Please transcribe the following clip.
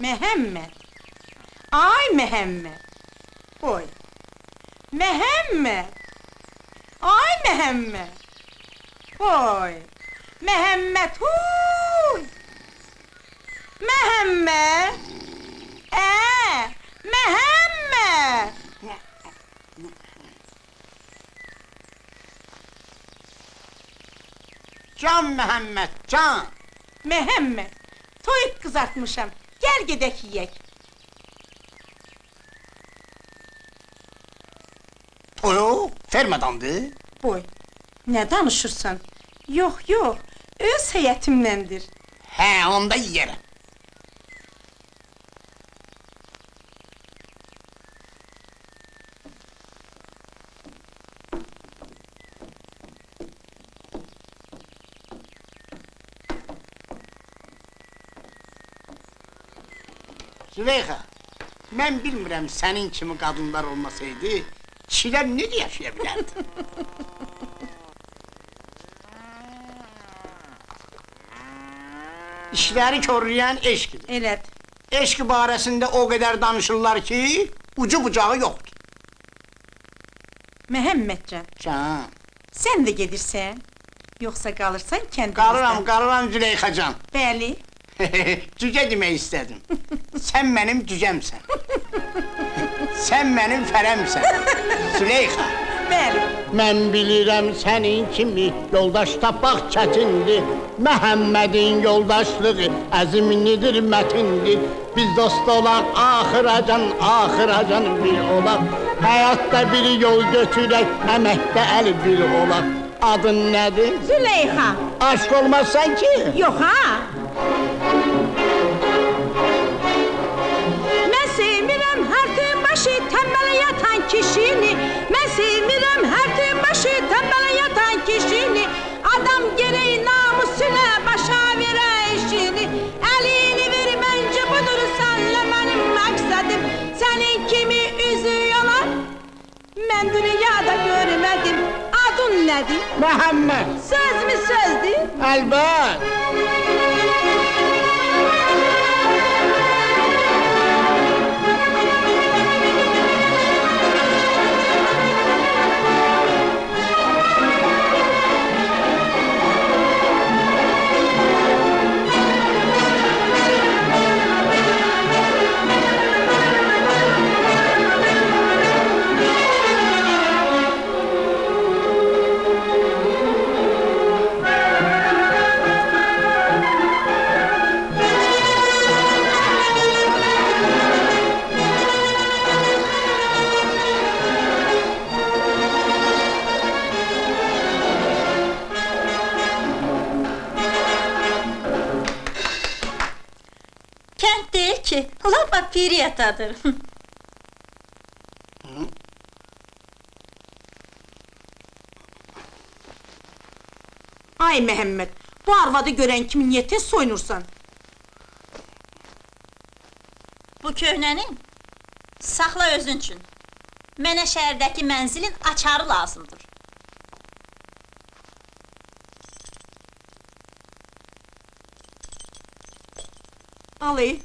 Mehemmed. Ay Mehemmed. Oy. Mehemmed. Ay Mehemmed. Oy. Mehemmed huy. Mehemmed. Mehemmed. Can Mehmet, can! Mehemmed. Toyuk kızartmışam. Gel gidek yiyek. Toyuq, fermadandır. Boy. Ne danışırsan? Yok yok. Öz heyetimdendir. He, onda yiyerəm. Züleyxa, mən bilmirəm sənin kimi qadınlar olmasaydı, kişilər necə yaşaya bilərdi? İşləri körləyən eşqdir. Elədir. Eşq barəsində o qədər danışırlar ki, ucu bucağı yoxdur. Mehemmedcan, Can, sen de gelirsen, yoksa kalırsan kendimizden. qalıram Züleyxacan. Bəli. Cüce demək istədim. Sən mənim cücəmsən. Sən mənim fərəmsən. Züleyxa. Bəli. Mən bilirəm sənin kimi yoldaş tapmaq çətindir. Məhəmmədin yoldaşlığı əzimlidir, mətindir. Biz dost olaq, axıracan bir olaq. Həyatda bir yol götürək, əməkdə əl bir olaq. Adın nədir? Züleyxa. Aşk olmazsan ki? Yok ha. Ben sevmirəm hər gün başı tembele yatan kişini. Ben sevmirəm hər gün başı tembele yatan kişini. Adam gereği namusuna başa vere işini. Elini ver bence budur senle benim maksadım. Senin kimi üzüyorlar, ben dünyada görmedim. Adın nedir? Məhəmməd. Söz mü sözdür? Əlbət. Kent değil ki, lapa piriyatadır. Ay Mehmet, bu arvadı gören kimin niye tez soyunursan? Bu köhnənin, saxla özün üçün. Mənə şəhərdəki mənzilin açarı lazımdır. Alayı.